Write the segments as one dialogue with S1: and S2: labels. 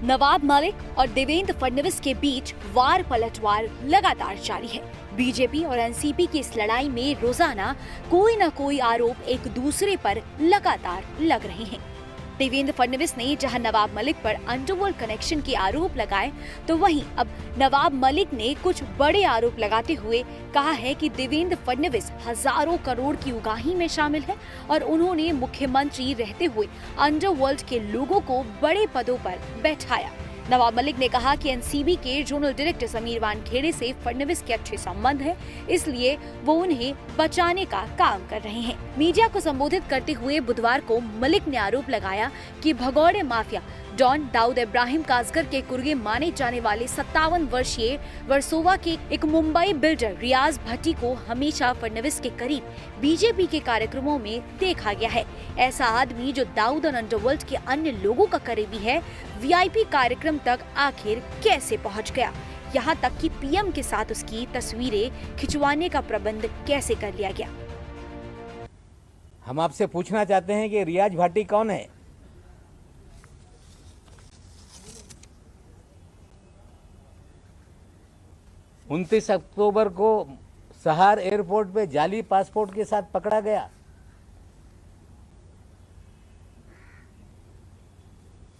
S1: नवाब मलिक और देवेंद्र फडणवीस के बीच वार पलटवार लगातार जारी है। बीजेपी और एनसीपी की इस लड़ाई में रोजाना कोई न कोई आरोप एक दूसरे पर लगातार लग रहे हैं। देवेंद्र फडणवीस ने जहां नवाब मलिक पर अंडरवर्ल्ड कनेक्शन के आरोप लगाए, तो वहीं अब नवाब मलिक ने कुछ बड़े आरोप लगाते हुए कहा है कि देवेंद्र फडणवीस हजारों करोड़ की उगाही में शामिल है और उन्होंने मुख्यमंत्री रहते हुए अंडरवर्ल्ड के लोगों को बड़े पदों पर बैठाया। नवाब मलिक ने कहा कि एनसीबी के जोनल डायरेक्टर समीर वानखेड़े से फडणवीस के अच्छे संबंध हैं, इसलिए वो उन्हें बचाने का काम कर रहे हैं। मीडिया को संबोधित करते हुए बुधवार को मलिक ने आरोप लगाया कि भगौड़े माफिया डॉन दाऊद इब्राहिम कासगर के कुर्गे माने जाने वाले 57 वर्षीय वर्सोवा के एक मुंबई बिल्डर रियाज भट्टी को हमेशा फडणवीस के करीब बीजेपी के कार्यक्रमों में देखा गया है। ऐसा आदमी जो दाऊद और अंडरवर्ल्ड के अन्य लोगों का करीबी है, वीआईपी कार्यक्रम तक आखिर कैसे पहुंच गया? यहाँ तक कि पीएम के साथ उसकी तस्वीरें खिंचवाने का प्रबंध कैसे कर लिया गया?
S2: हम आपसे पूछना चाहते हैं कि रियाज भाटी कौन है? उनतीस अक्टूबर को सहार एयरपोर्ट पे जाली पासपोर्ट के साथ पकड़ा गया,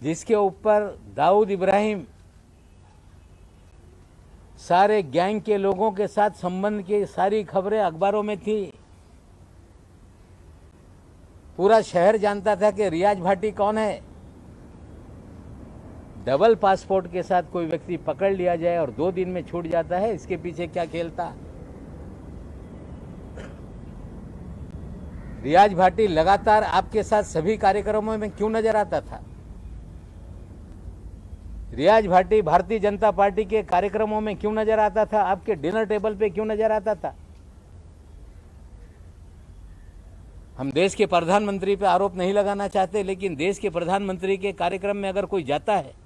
S2: जिसके ऊपर दाऊद इब्राहिम सारे गैंग के लोगों के साथ संबंध की सारी खबरें अखबारों में थी। पूरा शहर जानता था कि रियाज भाटी कौन है। डबल पासपोर्ट के साथ कोई व्यक्ति पकड़ लिया जाए और 2 दिन में छूट जाता है, इसके पीछे क्या खेल था? रियाज भाटी लगातार आपके साथ सभी कार्यक्रमों में क्यों नजर आता था? रियाज भाटी भारतीय जनता पार्टी के कार्यक्रमों में क्यों नजर आता था? आपके डिनर टेबल पे क्यों नजर आता था? हम देश के प्रधानमंत्री पे आरोप नहीं लगाना चाहते, लेकिन देश के प्रधानमंत्री के कार्यक्रम में अगर कोई जाता है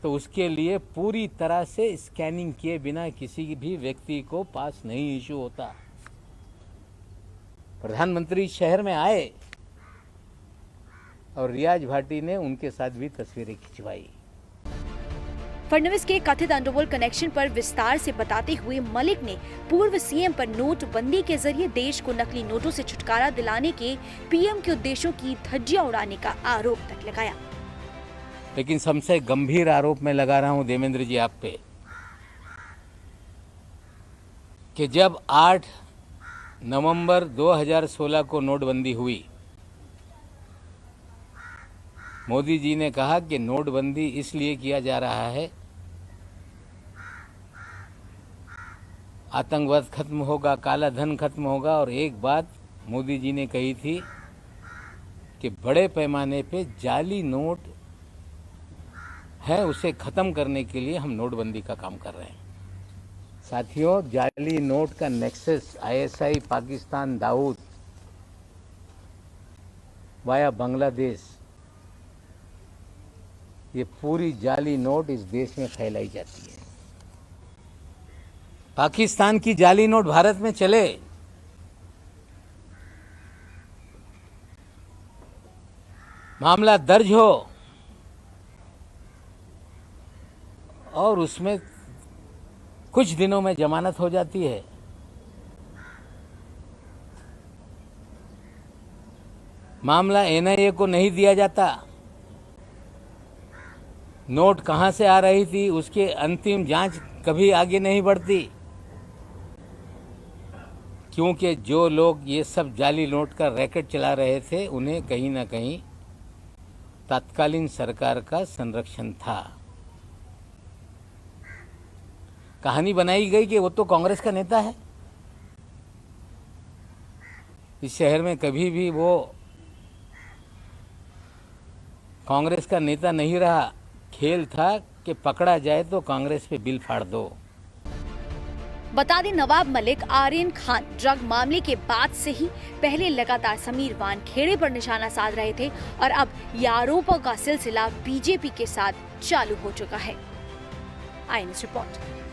S2: तो उसके लिए पूरी तरह से स्कैनिंग किए बिना किसी भी व्यक्ति को पास नहीं इशू होता। प्रधानमंत्री शहर में आए और रियाज भाटी ने उनके साथ भी तस्वीरें खिंचवाई।
S1: फडणवीस के कथित अंडरवर्ल्ड कनेक्शन पर विस्तार से बताते हुए मलिक ने पूर्व सीएम पर नोटबंदी के जरिए देश को नकली नोटों से छुटकारा दिलाने के पीएम के उद्देश्यों की धज्जियां उड़ाने का आरोप तक लगाया।
S2: लेकिन सबसे गंभीर आरोप मैं लगा रहा हूं देवेंद्र जी आप पे, कि जब 8 नवंबर 2016 को नोटबंदी हुई, मोदी जी ने कहा कि नोटबंदी इसलिए किया जा रहा है, आतंकवाद खत्म होगा, काला धन खत्म होगा। और एक बात मोदी जी ने कही थी कि बड़े पैमाने पे जाली नोट है, उसे खत्म करने के लिए हम नोटबंदी का काम कर रहे हैं। साथियों, जाली नोट का nexus ISI Pakistan Dawood via Bangladesh, ये पूरी जाली नोट इस देश में फैलाई जाती है। पाकिस्तान की जाली नोट भारत में चले, मामला दर्ज हो और उसमें कुछ दिनों में जमानत हो जाती है, मामला एनआईए को नहीं दिया जाता, नोट कहां से आ रही थी उसके अंतिम जांच कभी आगे नहीं बढ़ती, क्योंकि जो लोग ये सब जाली नोट का रैकेट चला रहे थे उन्हें कहीं ना कहीं तत्कालीन सरकार का संरक्षण था। कहानी बनाई गई कि वो तो कांग्रेस का नेता है। इस शहर में कभी भी वो कांग्रेस का नेता नहीं रहा। खेल था कि पकड़ा जाए तो कांग्रेस पे बिल फाड़ दो।
S1: बता दें, नवाब मलिक आर्यन खान ड्रग मामले के बाद से ही पहले लगातार समीर वानखेड़े पर निशाना साध रहे थे और अब ये आरोपों का सिलसिला बीजेपी के साथ चालू हो चुका है। I news report.